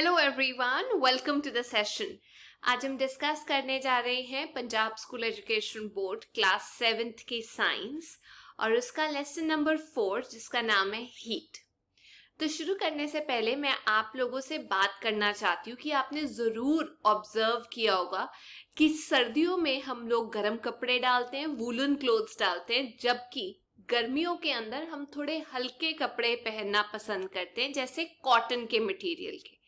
Hello everyone, welcome to the session. आज हम discuss करने जा रहे हैं Punjab school education board class 7th की साइंस और उसका लेसन नंबर 4 जिसका नाम है हीट। तो शुरू करने से पहले मैं आप लोगों से बात करना चाहती हूँ कि आपने ज़रूर ऑब्जर्व किया होगा कि सर्दियों में हम लोग गर्म कपड़े डालते हैं, वूलन क्लोथ्स डालते हैं, जबकि गर्मियों के अंदर हम थोड़े हल्के कपड़े पहनना पसंद करते हैं, जैसे कॉटन के मटेरियल के।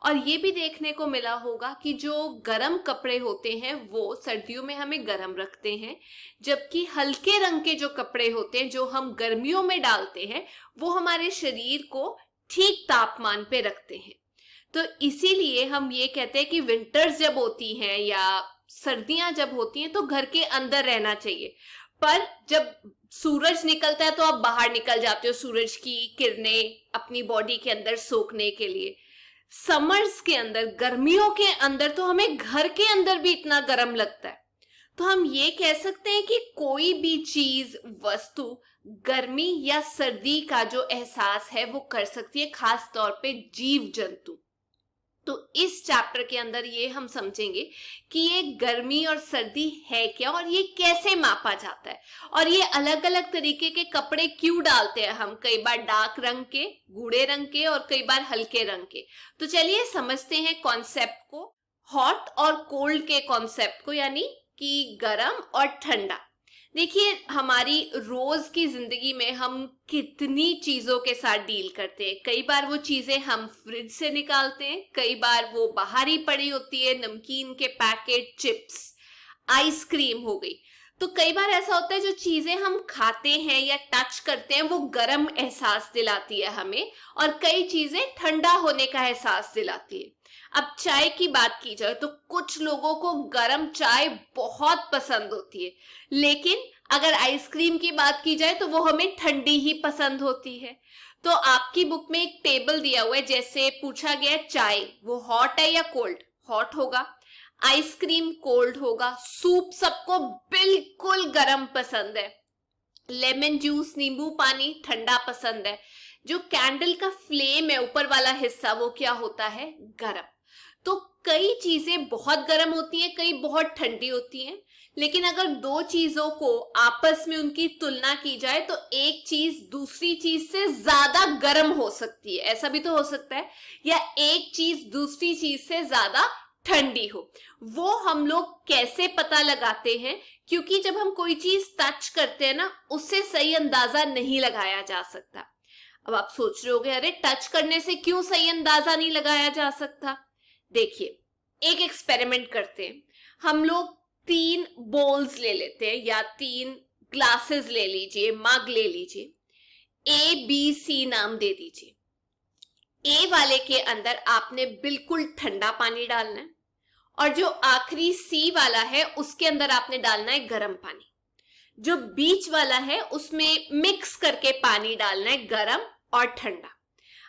और ये भी देखने को मिला होगा कि जो गर्म कपड़े होते हैं वो सर्दियों में हमें गर्म रखते हैं, जबकि हल्के रंग के जो कपड़े होते हैं जो हम गर्मियों में डालते हैं वो हमारे शरीर को ठीक तापमान पे रखते हैं। तो इसीलिए हम ये कहते हैं कि विंटर्स जब होती हैं या सर्दियां जब होती हैं तो घर के अंदर रहना चाहिए, पर जब सूरज निकलता है तो आप बाहर निकल जाते हो सूरज की किरणें अपनी बॉडी के अंदर सोखने के लिए। समर्स के अंदर, गर्मियों के अंदर तो हमें घर के अंदर भी इतना गर्म लगता है। तो हम ये कह सकते हैं कि कोई भी चीज, वस्तु गर्मी या सर्दी का जो एहसास है वो कर सकती है, खास तौर पे जीव जंतु। तो इस चैप्टर के अंदर ये हम समझेंगे कि ये गर्मी और सर्दी है क्या और ये कैसे मापा जाता है, और ये अलग अलग तरीके के कपड़े क्यों डालते हैं हम, कई बार डार्क रंग के, गूढ़े रंग के और कई बार हल्के रंग के। तो चलिए समझते हैं कॉन्सेप्ट को, हॉट और कोल्ड के कॉन्सेप्ट को, यानी कि गर्म और ठंडा। देखिए, हमारी रोज की जिंदगी में हम कितनी चीजों के साथ डील करते हैं। कई बार वो चीजें हम फ्रिज से निकालते हैं, कई बार वो बाहर ही पड़ी होती है, नमकीन के पैकेट, चिप्स, आइसक्रीम हो गई। तो कई बार ऐसा होता है जो चीजें हम खाते हैं या टच करते हैं वो गर्म एहसास दिलाती है हमें, और कई चीजें ठंडा होने का एहसास दिलाती है। अब चाय की बात की जाए तो कुछ लोगों को गर्म चाय बहुत पसंद होती है, लेकिन अगर आइसक्रीम की बात की जाए तो वो हमें ठंडी ही पसंद होती है। तो आपकी बुक में एक टेबल दिया हुआ है, जैसे पूछा गया चाय वो हॉट है या कोल्ड, हॉट होगा, आइसक्रीम कोल्ड होगा, सूप सबको बिल्कुल गर्म पसंद है, लेमन जूस, नींबू पानी ठंडा पसंद है, जो कैंडल का फ्लेम है ऊपर वाला हिस्सा वो क्या होता है, गर्म। तो कई चीजें बहुत गर्म होती हैं, कई बहुत ठंडी होती हैं, लेकिन अगर दो चीजों को आपस में उनकी तुलना की जाए तो एक चीज दूसरी चीज से ज्यादा गर्म हो सकती है, ऐसा भी तो हो सकता है, या एक चीज दूसरी चीज से ज्यादा ठंडी हो। वो हम लोग कैसे पता लगाते हैं, क्योंकि जब हम कोई चीज टच करते हैं ना, उससे सही अंदाजा नहीं लगाया जा सकता। अब आप सोच रहे होगे, अरे टच करने से क्यों सही अंदाजा नहीं लगाया जा सकता। देखिए, एक एक्सपेरिमेंट करते हैं। हम लोग 3 बोल्स ले लेते हैं या 3 ग्लासेस ले लीजिए, मग ले लीजिए, ABC नाम दे दीजिए। ए वाले के अंदर आपने बिल्कुल ठंडा पानी डालना है, और जो आखिरी सी वाला है उसके अंदर आपने डालना है गर्म पानी। जो बीच वाला है उसमें मिक्स करके पानी डालना है, गर्म और ठंडा।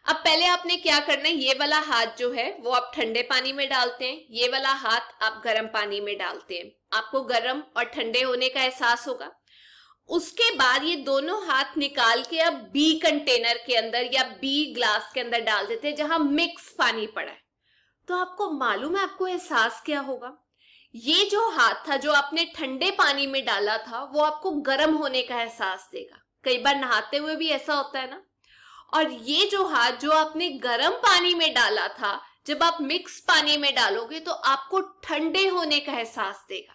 अब पहले आपने क्या करना है, ये वाला हाथ जो है वो आप ठंडे पानी में डालते हैं, ये वाला हाथ आप गर्म पानी में डालते हैं। आपको गर्म और ठंडे होने का एहसास होगा। उसके बाद ये दोनों हाथ निकाल के अब बी कंटेनर के अंदर या बी ग्लास के अंदर डाल देते हैं जहां मिक्स पानी पड़ा है। तो आपको मालूम है आपको एहसास क्या होगा? ये जो हाथ था जो आपने ठंडे पानी में डाला था वो आपको गर्म होने का एहसास देगा। कई बार नहाते हुए भी ऐसा होता है ना। और ये जो हाथ जो आपने गर्म पानी में डाला था, जब आप मिक्स पानी में डालोगे तो आपको ठंडे होने का एहसास देगा।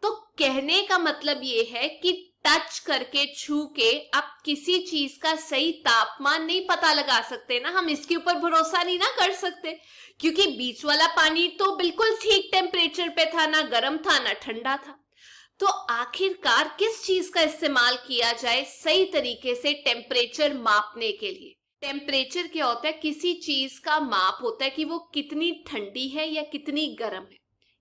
तो कहने का मतलब ये है कि टच करके, छू के आप किसी चीज का सही तापमान नहीं पता लगा सकते ना, हम इसके ऊपर भरोसा नहीं ना कर सकते, क्योंकि बीच वाला पानी तो बिल्कुल ठीक टेम्परेचर पे था, ना गर्म था ना ठंडा था। तो आखिरकार किस चीज का इस्तेमाल किया जाए सही तरीके से टेम्परेचर मापने के लिए? टेम्परेचर क्या होता है? किसी चीज का माप होता है कि वो कितनी ठंडी है या कितनी गर्म है,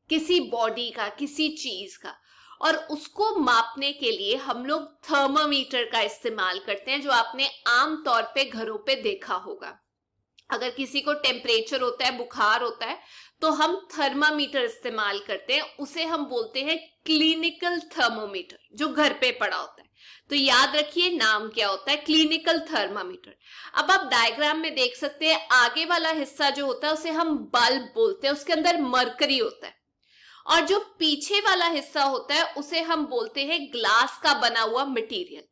किसी बॉडी का, किसी चीज का। और उसको मापने के लिए हम लोग थर्मामीटर का इस्तेमाल करते हैं, जो आपने आम तौर पे घरों पे देखा होगा। अगर किसी को टेम्परेचर होता है, बुखार होता है, तो हम थर्मामीटर इस्तेमाल करते हैं, उसे हम बोलते हैं क्लिनिकल थर्मोमीटर, जो घर पे पड़ा होता है। तो याद रखिए नाम क्या होता है, क्लिनिकल थर्मामीटर। अब आप डायग्राम में देख सकते हैं आगे वाला हिस्सा जो होता है उसे हम बल्ब बोलते हैं, उसके अंदर मरकरी होता है, और जो पीछे वाला हिस्सा होता है उसे हम बोलते हैं ग्लास का बना हुआ मटेरियल।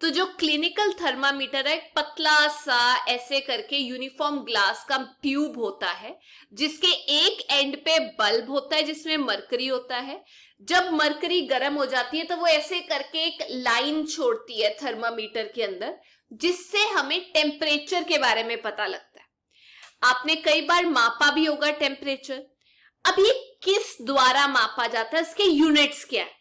तो जो क्लिनिकल थर्मामीटर है पतला सा ऐसे करके यूनिफॉर्म ग्लास का ट्यूब होता है, जिसके एक एंड पे बल्ब होता है जिसमें मरकरी होता है। जब मरकरी गर्म हो जाती है तो वो ऐसे करके एक लाइन छोड़ती है थर्मामीटर के अंदर, जिससे हमें टेम्परेचर के बारे में पता लगता है। आपने कई बार मापा भी होगा टेम्परेचर। अब ये किस द्वारा मापा जाता है, इसके यूनिट्स क्या है?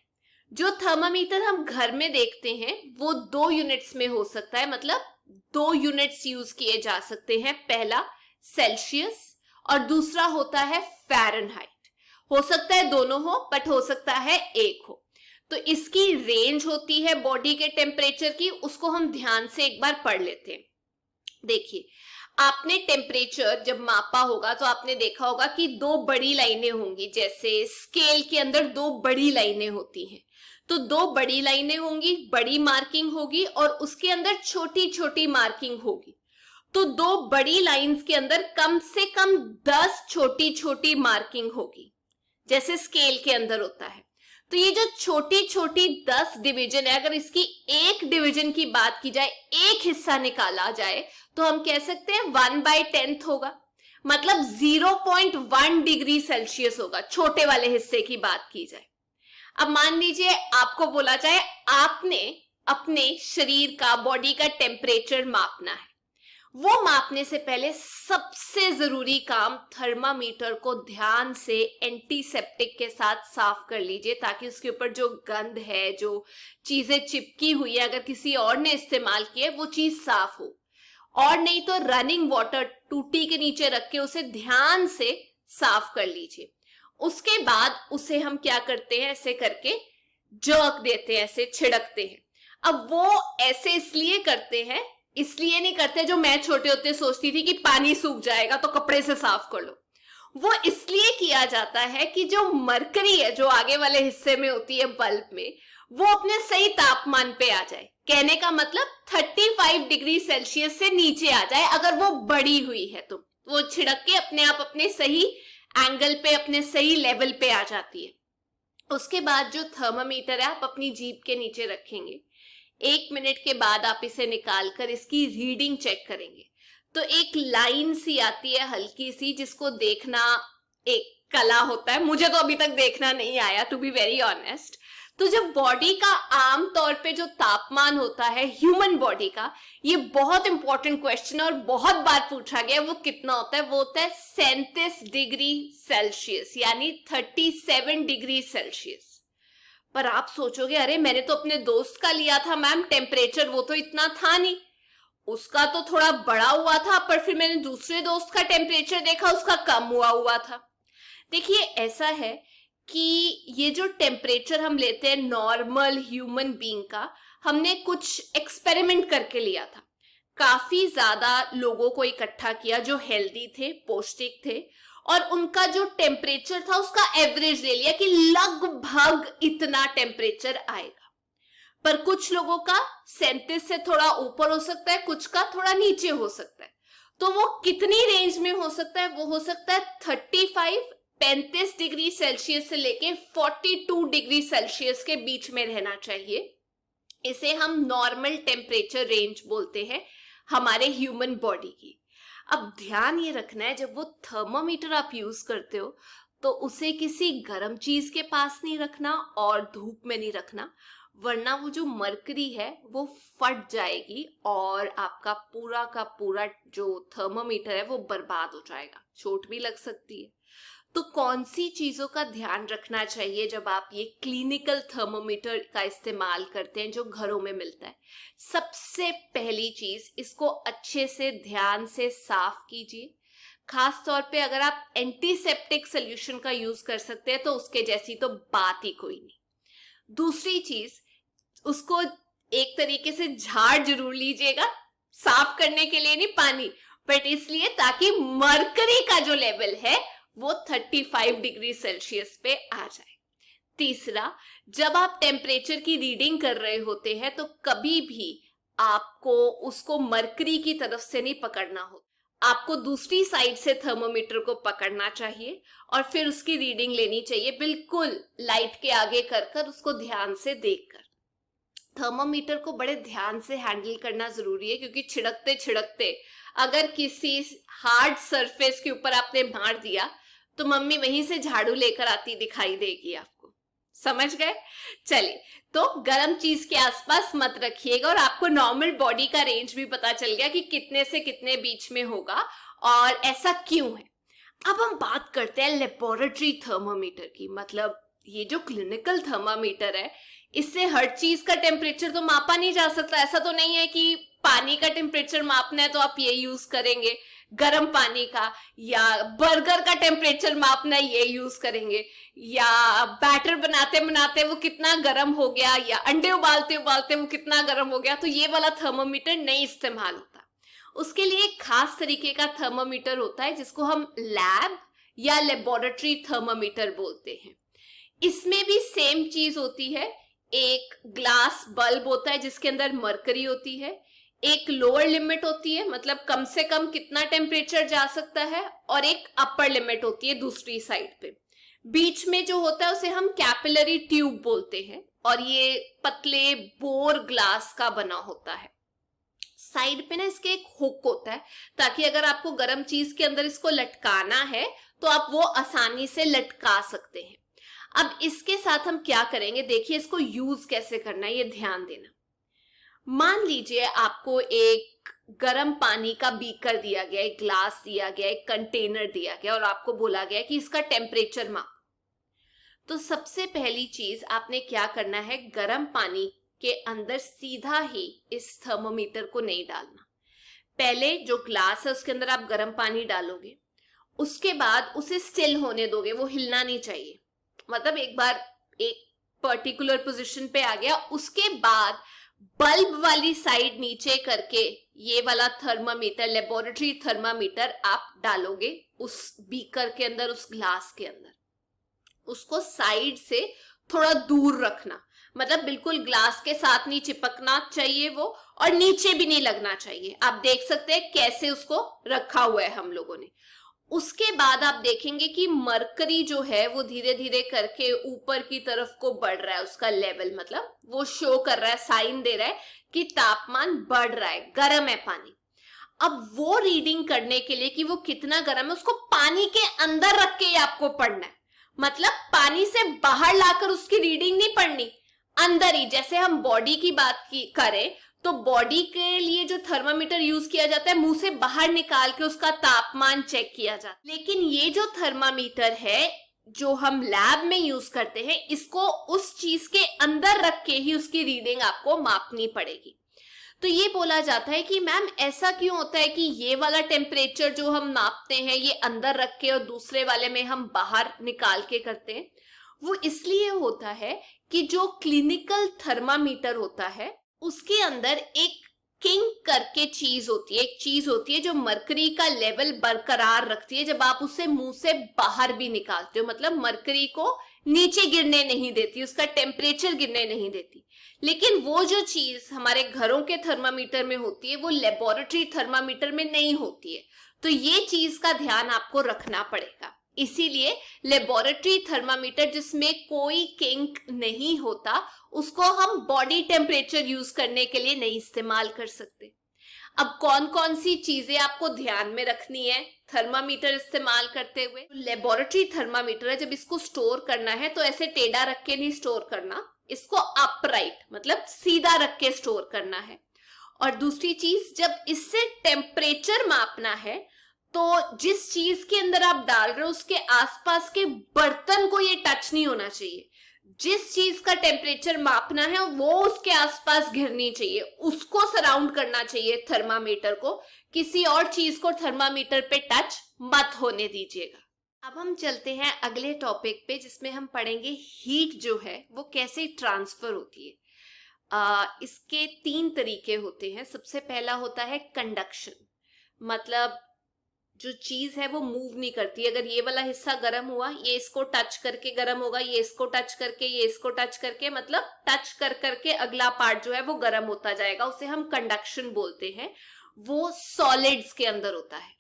जो थर्मामीटर हम घर में देखते हैं वो 2 यूनिट्स में हो सकता है, मतलब 2 यूनिट्स यूज किए जा सकते हैं। पहला सेल्सियस और दूसरा होता है फ़ारेनहाइट। हो सकता है दोनों हो, बट हो सकता है एक हो। तो इसकी रेंज होती है बॉडी के टेम्परेचर की, उसको हम ध्यान से एक बार पढ़ लेते हैं। देखिए, आपने टेम्परेचर जब मापा होगा तो आपने देखा होगा कि 2 बड़ी लाइनें होंगी, जैसे स्केल के अंदर 2 बड़ी लाइनें होती हैं। तो 2 बड़ी लाइनें होंगी, बड़ी मार्किंग होगी और उसके अंदर छोटी छोटी मार्किंग होगी। तो 2 बड़ी लाइंस के अंदर कम से कम 10 छोटी छोटी मार्किंग होगी, जैसे स्केल के अंदर होता है। तो ये जो छोटी छोटी 10 डिवीजन है, अगर इसकी एक डिवीजन की बात की जाए, एक हिस्सा निकाला जाए, तो हम कह सकते हैं 1/10 होगा, मतलब 0.1 डिग्री सेल्सियस होगा, छोटे वाले हिस्से की बात की जाए। अब मान लीजिए आपको बोला जाए आपने अपने शरीर का, बॉडी का टेम्परेचर मापना है। वो मापने से पहले सबसे जरूरी काम, थर्मामीटर को ध्यान से एंटीसेप्टिक के साथ साफ कर लीजिए, ताकि उसके ऊपर जो गंध है, जो चीजें चिपकी हुई है, अगर किसी और ने इस्तेमाल की है, वो चीज साफ हो। और नहीं तो रनिंग वाटर टूटी के नीचे रख के उसे ध्यान से साफ कर लीजिए। उसके बाद उसे हम क्या करते हैं, ऐसे करके जर्क देते हैं, ऐसे छिड़कते हैं। अब वो ऐसे इसलिए करते हैं, इसलिए नहीं करते जो मैं छोटे होते सोचती थी कि पानी सूख जाएगा तो कपड़े से साफ कर लो। वो इसलिए किया जाता है कि जो मरकरी है जो आगे वाले हिस्से में होती है बल्ब में, वो अपने सही तापमान पे आ जाए। कहने का मतलब 35 डिग्री सेल्सियस से नीचे आ जाए। अगर वो बड़ी हुई है तो वो छिड़क के अपने आप अपने सही एंगल पे, अपने सही लेवल पे आ जाती है। उसके बाद जो थर्मामीटर है आप अपनी जीभ के नीचे रखेंगे। 1 मिनट के बाद आप इसे निकालकर इसकी रीडिंग चेक करेंगे। तो एक लाइन सी आती है हल्की सी, जिसको देखना एक कला होता है। मुझे तो अभी तक देखना नहीं आया, टू बी वेरी ऑनेस्ट। तो जब बॉडी का आम तौर पे जो तापमान होता है ह्यूमन बॉडी का, ये बहुत इंपॉर्टेंट क्वेश्चन है और बहुत बार पूछा गया, वो कितना होता है? वो होता है 37 डिग्री सेल्सियस, यानी 37 डिग्री सेल्सियस। पर आप सोचोगे अरे मैंने तो अपने दोस्त का लिया था मैम टेम्परेचर, वो तो इतना था नहीं, उसका तो थोड़ा बड़ा हुआ था, पर फिर मैंने दूसरे दोस्त का टेम्परेचर देखा, उसका कम हुआ था। देखिए, ऐसा है कि ये जो टेम्परेचर हम लेते हैं नॉर्मल ह्यूमन बीइंग का, हमने कुछ एक्सपेरिमेंट करके लिया था। काफी ज्यादा लोगों को इकट्ठा किया जो हेल्दी थे, पौष्टिक थे, और उनका जो टेम्परेचर था उसका एवरेज ले लिया कि लगभग इतना टेम्परेचर आएगा। पर कुछ लोगों का 37 से थोड़ा ऊपर हो सकता है, कुछ का थोड़ा नीचे हो सकता है। तो वो कितनी रेंज में हो सकता है? वो हो सकता है 35 डिग्री सेल्सियस से लेके 42 डिग्री सेल्सियस के बीच में रहना चाहिए। इसे हम नॉर्मल टेम्परेचर रेंज बोलते हैं हमारे ह्यूमन बॉडी की। अब ध्यान ये रखना है, जब वो थर्मामीटर आप यूज करते हो तो उसे किसी गर्म चीज के पास नहीं रखना और धूप में नहीं रखना, वरना वो जो मरकरी है वो फट जाएगी और आपका पूरा का पूरा जो थर्मामीटर है वो बर्बाद हो जाएगा, चोट भी लग सकती है। तो कौन सी चीजों का ध्यान रखना चाहिए जब आप ये क्लिनिकल थर्मोमीटर का इस्तेमाल करते हैं जो घरों में मिलता है? सबसे पहली चीज, इसको अच्छे से ध्यान से साफ कीजिए। खास तौर पे अगर आप एंटीसेप्टिक सोल्यूशन का यूज कर सकते हैं तो उसके जैसी तो बात ही कोई नहीं। दूसरी चीज, उसको एक तरीके से झाड़ जरूर लीजिएगा, साफ करने के लिए नहीं पानी, बट इसलिए ताकि मरकरी का जो लेवल है वो 35 डिग्री सेल्सियस पे आ जाए। तीसरा, जब आप टेम्परेचर की रीडिंग कर रहे होते हैं तो कभी भी आपको उसको मरकरी की तरफ से नहीं पकड़ना हो, आपको दूसरी साइड से थर्मोमीटर को पकड़ना चाहिए और फिर उसकी रीडिंग लेनी चाहिए, बिल्कुल लाइट के आगे कर कर उसको ध्यान से देखकर। थर्मोमीटर को बड़े ध्यान से हैंडल करना जरूरी है, क्योंकि छिड़कते छिड़कते अगर किसी हार्ड सरफेस के ऊपर आपने मार दिया तो मम्मी वहीं से झाड़ू लेकर आती दिखाई देगी आपको। समझ गए? चलिए, तो गर्म चीज के आसपास मत रखिएगा और आपको नॉर्मल बॉडी का रेंज भी पता चल गया कि कितने से कितने बीच में होगा और ऐसा क्यों है। अब हम बात करते हैं लेबोरेटरी थर्मोमीटर की। मतलब ये जो क्लिनिकल थर्मामीटर है, इससे हर चीज का टेम्परेचर तो मापा नहीं जा सकता। ऐसा तो नहीं है कि पानी का टेम्परेचर मापना है तो आप ये यूज करेंगे गर्म पानी का, या बर्गर का टेम्परेचर मापना है ये यूज करेंगे, या बैटर बनाते बनाते वो कितना गर्म हो गया, या अंडे उबालते उबालते वो कितना गर्म हो गया, तो ये वाला थर्मोमीटर नहीं इस्तेमाल होता। उसके लिए एक खास तरीके का थर्मोमीटर होता है जिसको हम लैब या लेबोरेटरी थर्मोमीटर बोलते हैं। इसमें भी सेम चीज होती है। एक ग्लास बल्ब होता है जिसके अंदर मरकरी होती है, एक लोअर लिमिट होती है, मतलब कम से कम कितना टेम्परेचर जा सकता है, और एक अपर लिमिट होती है दूसरी साइड पे। बीच में जो होता है उसे हम कैपिलरी ट्यूब बोलते हैं और ये पतले बोर ग्लास का बना होता है। साइड पे ना इसके एक हुक होता है, ताकि अगर आपको गर्म चीज के अंदर इसको लटकाना है तो आप वो आसानी से लटका सकते हैं। अब इसके साथ हम क्या करेंगे, देखिए इसको यूज कैसे करना है, ये ध्यान देना। मान लीजिए आपको एक गर्म पानी का बीकर दिया गया, एक ग्लास दिया गया, एक कंटेनर दिया गया और आपको बोला गया कि इसका टेम्परेचर माप। तो सबसे पहली चीज आपने क्या करना है, गर्म पानी के अंदर सीधा ही इस थर्मोमीटर को नहीं डालना। पहले जो ग्लास है उसके अंदर आप गर्म पानी डालोगे, उसके बाद उसे स्टिल होने दोगे, वो हिलना नहीं चाहिए। मतलब एक बार एक पर्टिकुलर पोजीशन पे आ गया, उसके बाद बल्ब वाली साइड नीचे करके ये वाला थर्मामीटर, लेबोरेटरी थर्मामीटर आप डालोगे उस बीकर के अंदर, उस ग्लास के अंदर। उसको साइड से थोड़ा दूर रखना, मतलब बिल्कुल ग्लास के साथ नहीं चिपकना चाहिए वो, और नीचे भी नहीं लगना चाहिए। आप देख सकते हैं कैसे उसको रखा हुआ है हम लोगों ने। उसके बाद आप देखेंगे कि मरकरी जो है वो धीरे धीरे करके ऊपर की तरफ को बढ़ रहा है, उसका लेवल, मतलब वो शो कर रहा है, साइन दे रहा है कि तापमान बढ़ रहा है, गर्म है पानी। अब वो रीडिंग करने के लिए कि वो कितना गर्म है, उसको पानी के अंदर रख के आपको पढ़ना है। मतलब पानी से बाहर लाकर उसकी रीडिंग नहीं पढ़नी, अंदर ही। जैसे हम बॉडी की बात करें तो बॉडी के लिए जो थर्मामीटर यूज किया जाता है, मुंह से बाहर निकाल के उसका तापमान चेक किया जाता है। लेकिन ये जो थर्मामीटर है जो हम लैब में यूज करते हैं, इसको उस चीज के अंदर रख के ही उसकी रीडिंग आपको मापनी पड़ेगी। तो ये बोला जाता है कि मैम ऐसा क्यों होता है कि ये वाला टेम्परेचर जो हम नापते हैं ये अंदर रख के और दूसरे वाले में हम बाहर निकाल के करते हैं? वो इसलिए होता है कि जो क्लिनिकल थर्मामीटर होता है उसके अंदर एक किंग करके चीज होती है, एक चीज होती है जो मरकरी का लेवल बरकरार रखती है जब आप उसे मुंह से बाहर भी निकालते हो। मतलब मरकरी को नीचे गिरने नहीं देती, उसका टेम्परेचर गिरने नहीं देती। लेकिन वो जो चीज हमारे घरों के थर्मामीटर में होती है वो लेबोरेटरी थर्मामीटर में नहीं होती है। तो ये चीज का ध्यान आपको रखना पड़ेगा। इसीलिए लेबोरेटरी थर्मामीटर जिसमें कोई किंक नहीं होता, उसको हम बॉडी टेम्परेचर यूज करने के लिए नहीं इस्तेमाल कर सकते। अब कौन कौन सी चीजें आपको ध्यान में रखनी है थर्मामीटर इस्तेमाल करते हुए? लेबोरेटरी थर्मामीटर है, जब इसको स्टोर करना है तो ऐसे टेढ़ा रख के नहीं स्टोर करना, इसको अपराइट मतलब सीधा रख के स्टोर करना है। और दूसरी चीज, जब इससे टेम्परेचर मापना है तो जिस चीज के अंदर आप डाल रहे हो उसके आसपास के बर्तन को ये टच नहीं होना चाहिए। जिस चीज का टेम्परेचर मापना है वो उसके आसपास घिरनी चाहिए, उसको सराउंड करना चाहिए थर्मामीटर को। किसी और चीज को थर्मामीटर पे टच मत होने दीजिएगा। अब हम चलते हैं अगले टॉपिक पे जिसमें हम पढ़ेंगे हीट जो है वो कैसे ट्रांसफर होती है। इसके 3 तरीके होते हैं। सबसे पहला होता है कंडक्शन, मतलब जो चीज है वो मूव नहीं करती। अगर ये वाला हिस्सा गर्म हुआ, ये इसको टच करके गर्म होगा, ये इसको टच करके, ये इसको टच करके, मतलब टच कर करके अगला पार्ट जो है वो गर्म होता जाएगा, उसे हम कंडक्शन बोलते हैं। वो सॉलिड्स के अंदर होता है।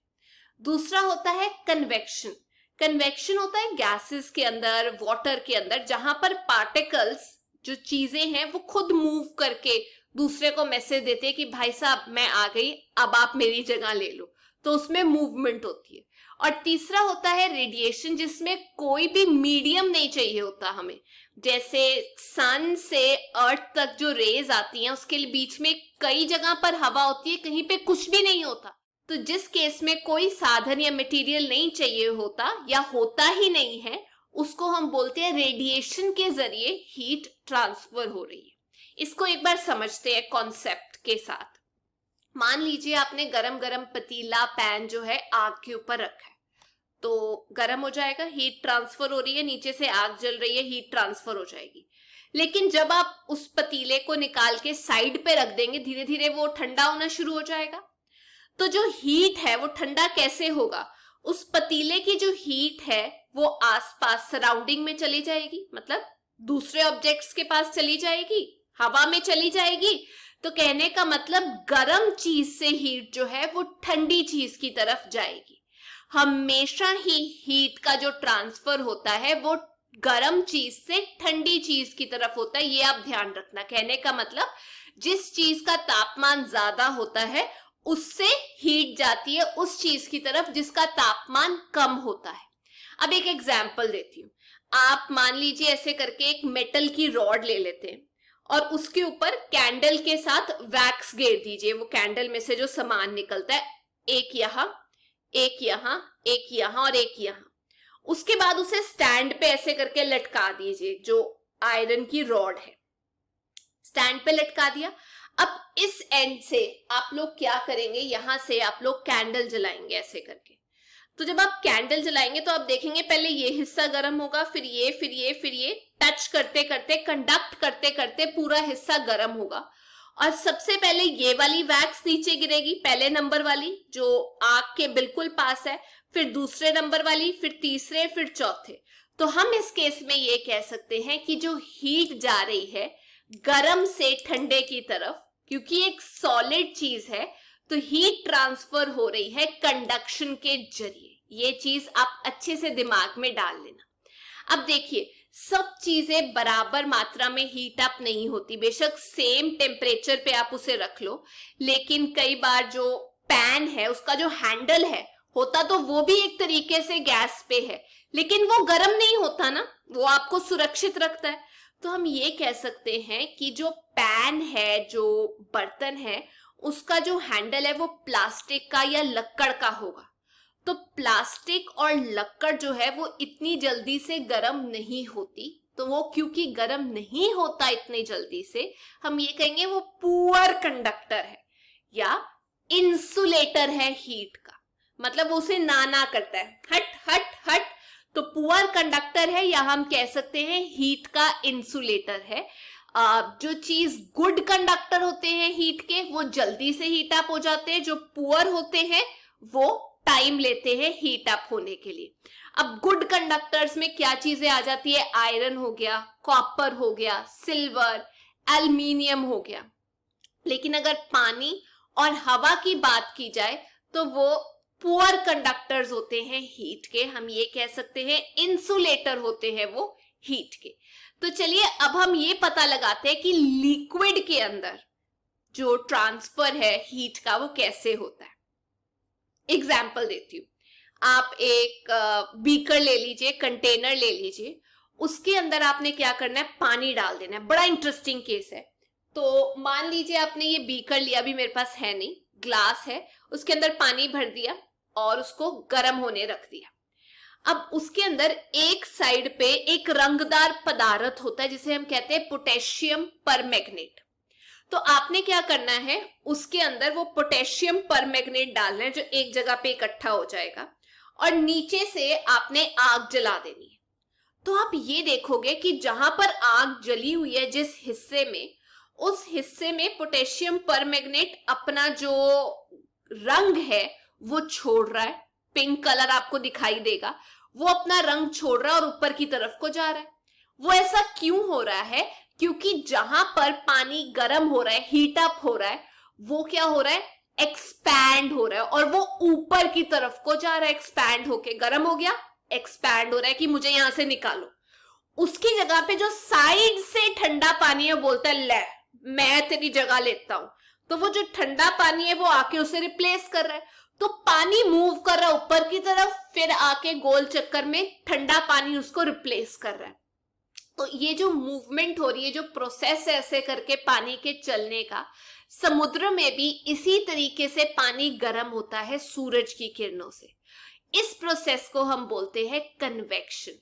दूसरा होता है कन्वेक्शन। कन्वेक्शन होता है गैसेस के अंदर, वाटर के अंदर, जहां पर पार्टिकल्स, जो चीजें हैं, वो खुद मूव करके दूसरे को मैसेज देते हैं कि भाई साहब मैं आ गई, अब आप मेरी जगह ले लो, तो उसमें मूवमेंट होती है। और तीसरा होता है रेडिएशन, जिसमें कोई भी मीडियम नहीं चाहिए होता हमें। जैसे सन से अर्थ तक जो रेज आती हैं, उसके बीच में कई जगह पर हवा होती है, कहीं पे कुछ भी नहीं होता। तो जिस केस में कोई साधन या मटेरियल नहीं चाहिए होता या होता ही नहीं है, उसको हम बोलते हैं रेडिएशन के जरिए हीट ट्रांसफर हो रही है। इसको एक बार समझते हैं कॉन्सेप्ट के साथ। मान लीजिए आपने गरम गरम पतीला, पैन जो है आग के ऊपर रखा है, तो गरम हो जाएगा, हीट ट्रांसफर हो रही है, नीचे से आग जल रही है, हीट ट्रांसफर हो जाएगी। लेकिन जब आप उस पतीले को निकाल के साइड पे रख देंगे, धीरे धीरे वो ठंडा होना शुरू हो जाएगा। तो जो हीट है वो ठंडा कैसे होगा? उस पतीले की जो हीट है वो आसपास सराउंडिंग में चली जाएगी, मतलब दूसरे ऑब्जेक्ट्स के पास चली जाएगी, हवा में चली जाएगी। तो कहने का मतलब गर्म चीज से हीट जो है वो ठंडी चीज की तरफ जाएगी। हमेशा ही हीट का जो ट्रांसफर होता है वो गर्म चीज से ठंडी चीज की तरफ होता है, ये आप ध्यान रखना। कहने का मतलब जिस चीज का तापमान ज्यादा होता है उससे हीट जाती है उस चीज की तरफ जिसका तापमान कम होता है। अब एक एग्जाम्पल देती हूँ। आप मान लीजिए ऐसे करके एक मेटल की रॉड ले लेते हैं और उसके ऊपर कैंडल के साथ वैक्स गेर दीजिए। वो कैंडल में से जो सामान निकलता है, एक यहाँ, एक यहाँ, एक यहाँ और एक यहाँ। उसके बाद उसे स्टैंड पे ऐसे करके लटका दीजिए, जो आयरन की रॉड है, स्टैंड पे लटका दिया। अब इस एंड से आप लोग क्या करेंगे, यहां से आप लोग कैंडल जलाएंगे ऐसे करके। तो जब आप कैंडल जलाएंगे तो आप देखेंगे पहले ये हिस्सा गर्म होगा, फिर ये, फिर ये, फिर ये, टच करते करते, कंडक्ट करते करते पूरा हिस्सा गर्म होगा। और सबसे पहले ये वाली वैक्स नीचे गिरेगी, पहले नंबर वाली जो आग के बिल्कुल पास है, फिर दूसरे नंबर वाली, फिर तीसरे, फिर चौथे। तो हम इस केस में ये कह सकते हैं कि जो हीट जा रही है गर्म से ठंडे की तरफ, क्योंकि एक सॉलिड चीज है, तो हीट ट्रांसफर हो रही है कंडक्शन के जरिए। ये चीज आप अच्छे से दिमाग में डाल लेना। अब देखिए, सब चीजें बराबर मात्रा में हीट अप नहीं होती। बेशक सेम टेम्परेचर पे आप उसे रख लो, लेकिन कई बार जो पैन है उसका जो हैंडल है, होता तो वो भी एक तरीके से गैस पे है, लेकिन वो गर्म नहीं होता ना, वो आपको सुरक्षित रखता है। तो हम ये कह सकते हैं कि जो पैन है, जो बर्तन है, उसका जो हैंडल है वो प्लास्टिक का या लक्कड़ का होगा। तो प्लास्टिक और लक्कड़ जो है वो इतनी जल्दी से गर्म नहीं होती, तो वो क्योंकि गर्म नहीं होता इतनी जल्दी से, हम ये कहेंगे वो पुअर कंडक्टर है या इंसुलेटर है हीट का। मतलब वो उसे ना करता है, हट हट हट, तो पुअर कंडक्टर है, या हम कह सकते हैं हीट का इंसुलेटर है। जो चीज गुड कंडक्टर होते हैं हीट के, वो जल्दी से हीट अप हो जाते हैं। जो पुअर होते हैं वो टाइम लेते हैं हीट अप होने के लिए। अब गुड कंडक्टर्स में क्या चीजें आ जाती है? आयरन हो गया, कॉपर हो गया, सिल्वर, एल्युमिनियम हो गया। लेकिन अगर पानी और हवा की बात की जाए तो वो पुअर कंडक्टर्स होते हैं हीट के। हम ये कह सकते हैं इंसुलेटर होते हैं वो हीट के। तो चलिए अब हम ये पता लगाते हैं कि लिक्विड के अंदर जो ट्रांसफर है हीट का वो कैसे होता है। एग्जाम्पल देती हूँ। आप एक बीकर ले लीजिए, कंटेनर ले लीजिए, उसके अंदर आपने क्या करना है, पानी डाल देना है। बड़ा इंटरेस्टिंग केस है। तो मान लीजिए आपने ये बीकर लिया, अभी मेरे पास है नहीं, ग्लास है, उसके अंदर पानी भर दिया और उसको गर्म होने रख दिया। अब उसके अंदर एक साइड पे एक रंगदार पदार्थ होता है जिसे हम कहते हैं पोटेशियम परमैंगनेट। तो आपने क्या करना है, उसके अंदर वो पोटेशियम परमैंगनेट डालना है जो एक जगह पे इकट्ठा हो जाएगा, और नीचे से आपने आग जला देनी है। तो आप ये देखोगे कि जहां पर आग जली हुई है जिस हिस्से में, उस हिस्से में पोटेशियम परमैंगनेट अपना जो रंग है वो छोड़ रहा है पिंक कलर आपको दिखाई देगा, वो अपना रंग छोड़ रहा है और ऊपर की तरफ को जा रहा है। वो ऐसा क्यों हो रहा है? क्योंकि जहां पर पानी गर्म हो रहा है, हीट अप हो रहा है, वो क्या हो रहा है? एक्सपैंड हो रहा है और वो ऊपर की तरफ को जा रहा है। एक्सपैंड होके गर्म हो गया, एक्सपैंड हो रहा है कि मुझे यहां से निकालो। उसकी जगह पे जो साइड से ठंडा पानी है बोलता है ले मैं तेरी जगह लेता हूं। तो वो जो ठंडा पानी है वो आके उसे रिप्लेस कर रहा है। तो पानी मूव कर रहा है ऊपर की तरफ, फिर आके गोल चक्कर में ठंडा पानी उसको रिप्लेस कर रहा है। तो ये जो मूवमेंट हो रही है, जो प्रोसेस है ऐसे करके पानी के चलने का, समुद्र में भी इसी तरीके से पानी गर्म होता है सूरज की किरणों से। इस प्रोसेस को हम बोलते हैं कन्वेक्शन,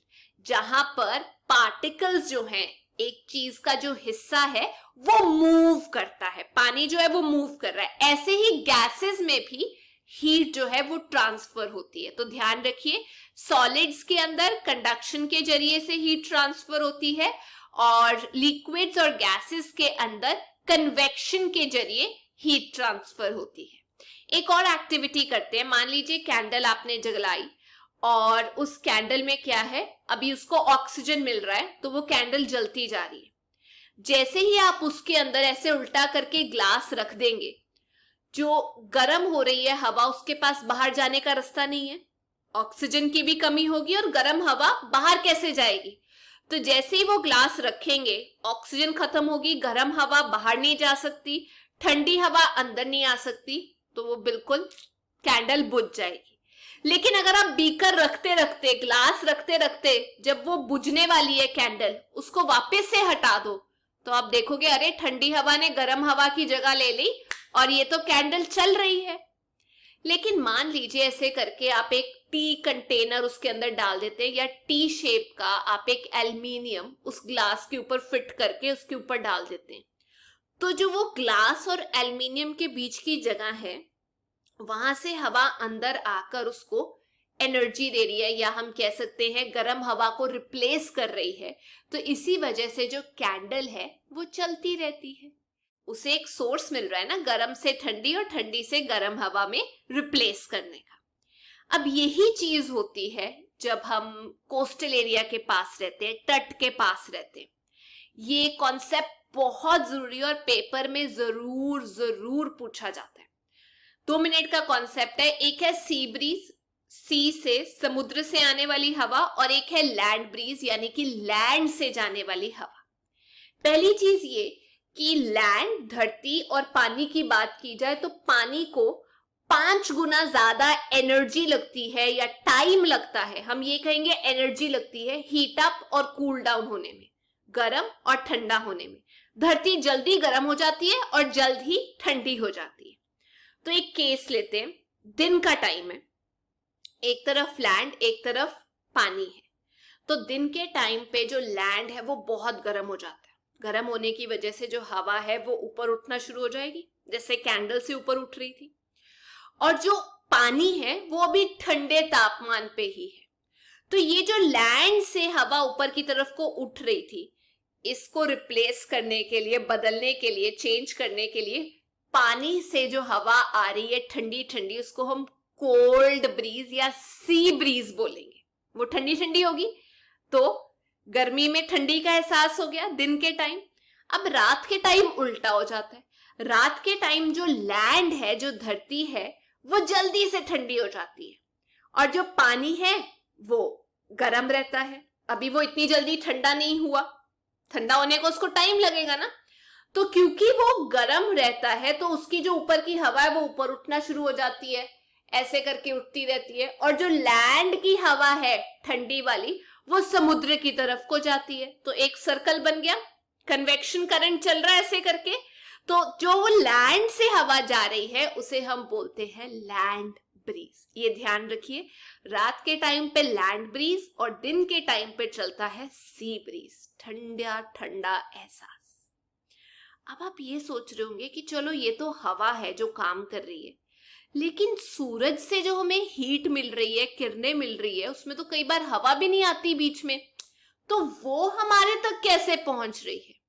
जहां पर पार्टिकल्स जो हैं, एक चीज का जो हिस्सा है वो मूव करता है, पानी जो है वो मूव कर रहा है। ऐसे ही गैसेस में भी हीट जो है वो ट्रांसफर होती है। तो ध्यान रखिए, सॉलिड्स के अंदर कंडक्शन के जरिए से हीट ट्रांसफर होती है और लिक्विड्स और गैसेस के अंदर कन्वेक्शन के जरिए हीट ट्रांसफर होती है। एक और एक्टिविटी करते हैं। मान लीजिए कैंडल आपने जलाई और उस कैंडल में क्या है, अभी उसको ऑक्सीजन मिल रहा है तो वो कैंडल जलती जा रही है। जैसे ही आप उसके अंदर ऐसे उल्टा करके ग्लास रख देंगे, जो गर्म हो रही है हवा, उसके पास बाहर जाने का रास्ता नहीं है, ऑक्सीजन की भी कमी होगी और गर्म हवा बाहर कैसे जाएगी? तो जैसे ही वो ग्लास रखेंगे, ऑक्सीजन खत्म होगी, गर्म हवा बाहर नहीं जा सकती, ठंडी हवा अंदर नहीं आ सकती, तो वो बिल्कुल कैंडल बुझ जाएगी। लेकिन अगर आप बीकर रखते रखते, ग्लास रखते रखते, जब वो बुझने वाली है कैंडल, उसको वापस से हटा दो, तो आप देखोगे अरे ठंडी हवा ने गर्म हवा की जगह ले ली और ये तो कैंडल चल रही है। लेकिन मान लीजिए ऐसे करके आप एक टी कंटेनर उसके अंदर डाल देते हैं, या टी शेप का आप एक एल्युमिनियम उस ग्लास के ऊपर फिट करके उसके ऊपर डाल देते हैं, तो जो वो ग्लास और एल्युमिनियम के बीच की जगह है, वहां से हवा अंदर आकर उसको एनर्जी दे रही है, या हम कह सकते हैं गर्म हवा को रिप्लेस कर रही है। तो इसी वजह से जो कैंडल है वो चलती रहती है, उसे एक सोर्स मिल रहा है ना, गर्म से ठंडी और ठंडी से गर्म हवा में रिप्लेस करने का। अब यही चीज होती है जब हम कोस्टल एरिया के पास रहते हैं, तट के पास रहते हैं। ये कॉन्सेप्ट बहुत जरूरी और पेपर में जरूर जरूर पूछा जाता है। 2 मिनट का कॉन्सेप्ट है। एक है सी ब्रीज, सी से, समुद्र से आने वाली हवा, और एक है लैंड ब्रीज यानी कि लैंड से जाने वाली हवा। पहली चीज ये कि लैंड, धरती और पानी की बात की जाए तो पानी को 5 गुना ज्यादा एनर्जी लगती है या टाइम लगता है, हम ये कहेंगे एनर्जी लगती है हीट अप और कूल डाउन होने में, गर्म और ठंडा होने में। धरती जल्दी गर्म हो जाती है और जल्द ही ठंडी हो जाती है। तो एक केस लेते हैं, दिन का टाइम है, एक तरफ लैंड एक तरफ पानी है। तो दिन के टाइम पे जो लैंड है वो बहुत गर्म हो जाता है। गर्म होने की वजह से जो हवा है वो ऊपर उठना शुरू हो जाएगी, जैसे कैंडल से ऊपर उठ रही थी। और जो पानी है वो अभी ठंडे तापमान पे ही है। तो ये जो लैंड से हवा ऊपर की तरफ को उठ रही थी, इसको रिप्लेस करने के लिए, बदलने के लिए, चेंज करने के लिए, पानी से जो हवा आ रही है ठंडी ठंडी, उसको हम कोल्ड ब्रीज या सी ब्रीज बोलेंगे। वो ठंडी ठंडी होगी, तो गर्मी में ठंडी का एहसास हो गया दिन के टाइम। अब रात के टाइम उल्टा हो जाता है। रात के टाइम जो लैंड है, जो धरती है, वो जल्दी से ठंडी हो जाती है और जो पानी है वो गर्म रहता है। अभी वो इतनी जल्दी ठंडा नहीं हुआ, ठंडा होने को उसको टाइम लगेगा ना। तो क्योंकि वो गर्म रहता है तो उसकी जो ऊपर की हवा है वो ऊपर उठना शुरू हो जाती है, ऐसे करके उठती रहती है। और जो लैंड की हवा है ठंडी वाली, वो समुद्र की तरफ को जाती है। तो एक सर्कल बन गया, कन्वेक्शन करंट चल रहा है ऐसे करके। तो जो वो लैंड से हवा जा रही है उसे हम बोलते हैं लैंड ब्रीज। ये ध्यान रखिए, रात के टाइम पे लैंड ब्रीज और दिन के टाइम पे चलता है सी ब्रीज, ठंडा ठंडा एहसास। अब आप ये सोच रहे होंगे कि चलो ये तो हवा है जो काम कर रही है, लेकिन सूरज से जो हमें हीट मिल रही है, किरणें मिल रही है, उसमें तो कई बार हवा भी नहीं आती बीच में, तो वो हमारे तक कैसे पहुंच रही है?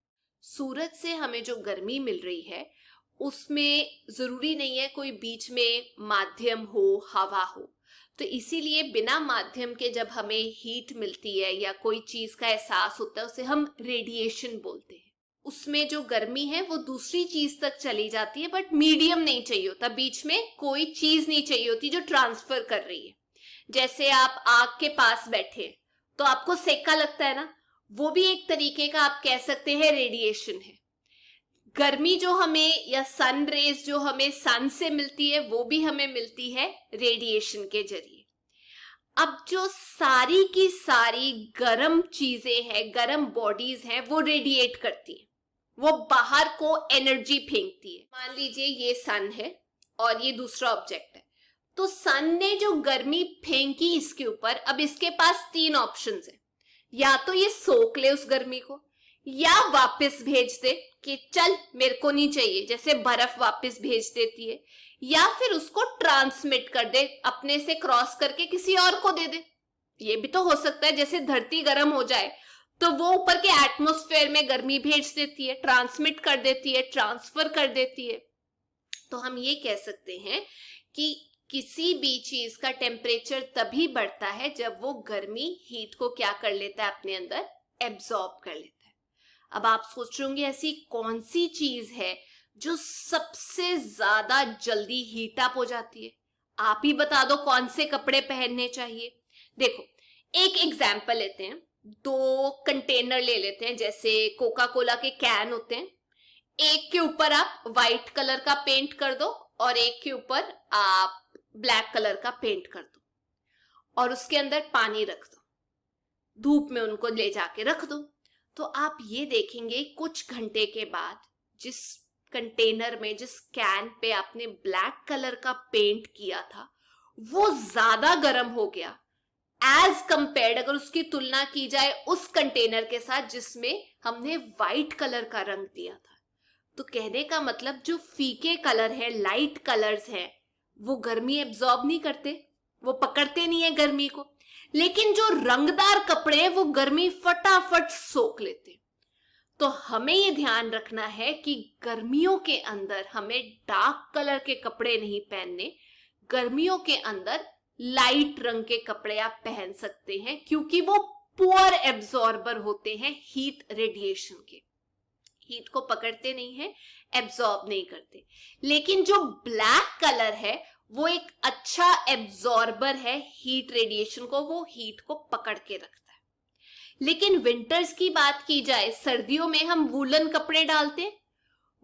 सूरज से हमें जो गर्मी मिल रही है उसमें जरूरी नहीं है कोई बीच में माध्यम हो, हवा हो। तो इसीलिए बिना माध्यम के जब हमें हीट मिलती है या कोई चीज का एहसास होता है, उसे हम रेडिएशन बोलते हैं। उसमें जो गर्मी है वो दूसरी चीज तक चली जाती है, बट मीडियम नहीं चाहिए होता, बीच में कोई चीज नहीं चाहिए होती जो ट्रांसफर कर रही है। जैसे आप आग के पास बैठे तो आपको सेका लगता है ना, वो भी एक तरीके का आप कह सकते हैं रेडिएशन है। गर्मी जो हमें या सन रेज जो हमें सन से मिलती है वो भी हमें मिलती है रेडिएशन के जरिए। अब जो सारी की सारी गर्म चीजें हैं, गर्म बॉडीज हैं, वो रेडिएट करती है, वो बाहर को एनर्जी फेंकती है। मान लीजिए ये सन है और ये दूसरा ऑब्जेक्ट है, तो सन ने जो गर्मी फेंकी इसके ऊपर, अब इसके पास 3 ऑप्शंस है। या तो ये सोख ले उस गर्मी को, या वापस भेज दे कि चल मेरे को नहीं चाहिए, जैसे बर्फ वापस भेज देती है, या फिर उसको ट्रांसमिट कर दे, अपने से क्रॉस करके किसी और को दे दे। ये भी तो हो सकता है, जैसे धरती गर्म हो जाए तो वो ऊपर के एटमॉस्फेयर में गर्मी भेज देती है, ट्रांसमिट कर देती है, ट्रांसफर कर देती है। तो हम ये कह सकते हैं कि किसी भी चीज का टेम्परेचर तभी बढ़ता है जब वो गर्मी हीट को क्या कर लेता है, अपने अंदर एब्जॉर्ब कर लेता है। अब आप सोच रहे होंगे ऐसी कौन सी चीज है जो सबसे ज्यादा जल्दी हीट अप हो जाती है? आप ही बता दो कौन से कपड़े पहनने चाहिए। देखो एक एग्जाम्पल लेते हैं, 2 कंटेनर ले लेते हैं, जैसे कोका कोला के कैन होते हैं। एक के ऊपर आप व्हाइट कलर का पेंट कर दो और एक के ऊपर आप ब्लैक कलर का पेंट कर दो और उसके अंदर पानी रख दो, धूप में उनको ले जाके रख दो। तो आप ये देखेंगे कुछ घंटे के बाद जिस कंटेनर में, जिस कैन पे आपने ब्लैक कलर का पेंट किया था, वो ज्यादा गर्म हो गया एज कंपेयर्ड, अगर उसकी तुलना की जाए उस कंटेनर के साथ जिसमें हमने व्हाइट कलर का रंग दिया था। तो कहने का मतलब जो फीके कलर है, लाइट कलर्स हैं, वो गर्मी एब्जॉर्ब नहीं करते, वो पकड़ते नहीं है गर्मी को, लेकिन जो रंगदार कपड़े हैं वो गर्मी फटाफट सोख लेते। तो हमें ये ध्यान रखना है कि गर्मियों के अंदर हमें डार्क कलर के कपड़े नहीं पहनने, गर्मियों के अंदर लाइट रंग के कपड़े आप पहन सकते हैं, क्योंकि वो पुअर एब्जॉर्बर होते हैं हीट रेडिएशन के, हीट को पकड़ते नहीं है, एब्जॉर्ब नहीं करते। लेकिन जो ब्लैक कलर है वो एक अच्छा एब्जॉर्बर है हीट रेडिएशन को, वो हीट को पकड़ के रखता है। लेकिन विंटर्स की बात की जाए, सर्दियों में हम वूलन कपड़े डालते हैं।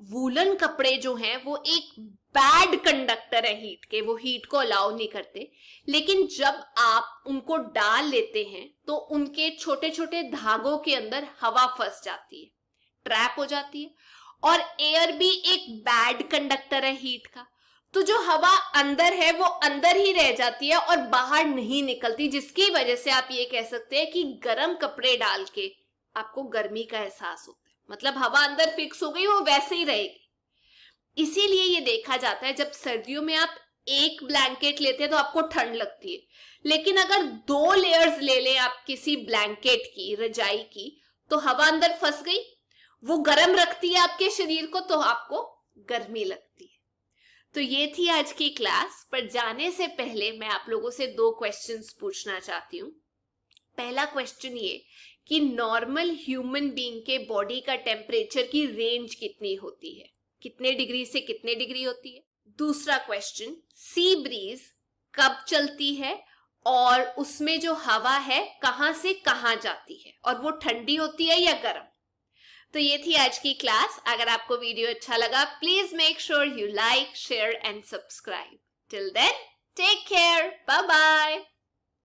वूलन कपड़े जो हैं वो एक बैड कंडक्टर है हीट के, वो हीट को अलाउ नहीं करते। लेकिन जब आप उनको डाल लेते हैं तो उनके छोटे छोटे धागों के अंदर हवा फंस जाती है, ट्रैप हो जाती है। और एयर भी एक बैड कंडक्टर है हीट का, तो जो हवा अंदर है वो अंदर ही रह जाती है और बाहर नहीं निकलती, जिसकी वजह से आप ये कह सकते हैं कि गर्म कपड़े डाल के आपको गर्मी का एहसास होता है। मतलब हवा अंदर फिक्स हो गई, वो वैसे ही रहेगी। इसीलिए ये देखा जाता है जब सर्दियों में आप एक ब्लैंकेट लेते हैं तो आपको ठंड लगती है, लेकिन अगर 2 लेयर्स ले लें आप किसी ब्लैंकेट की, रजाई की, तो हवा अंदर फंस गई, वो गर्म रखती है आपके शरीर को, तो आपको गर्मी लगती है। तो ये थी आज की क्लास। पर जाने से पहले मैं आप लोगों से 2 क्वेश्चंस पूछना चाहती हूँ। पहला क्वेश्चन ये कि नॉर्मल ह्यूमन बीइंग के बॉडी का टेम्परेचर की रेंज कितनी होती है, कितने डिग्री से कितने डिग्री होती है। दूसरा क्वेश्चन, सी ब्रीज कब चलती है और उसमें जो हवा है कहां से कहां जाती है, और वो ठंडी होती है या गर्म। तो ये थी आज की क्लास। अगर आपको वीडियो अच्छा लगा, please make sure you like, share and subscribe. Till then, take care, bye bye.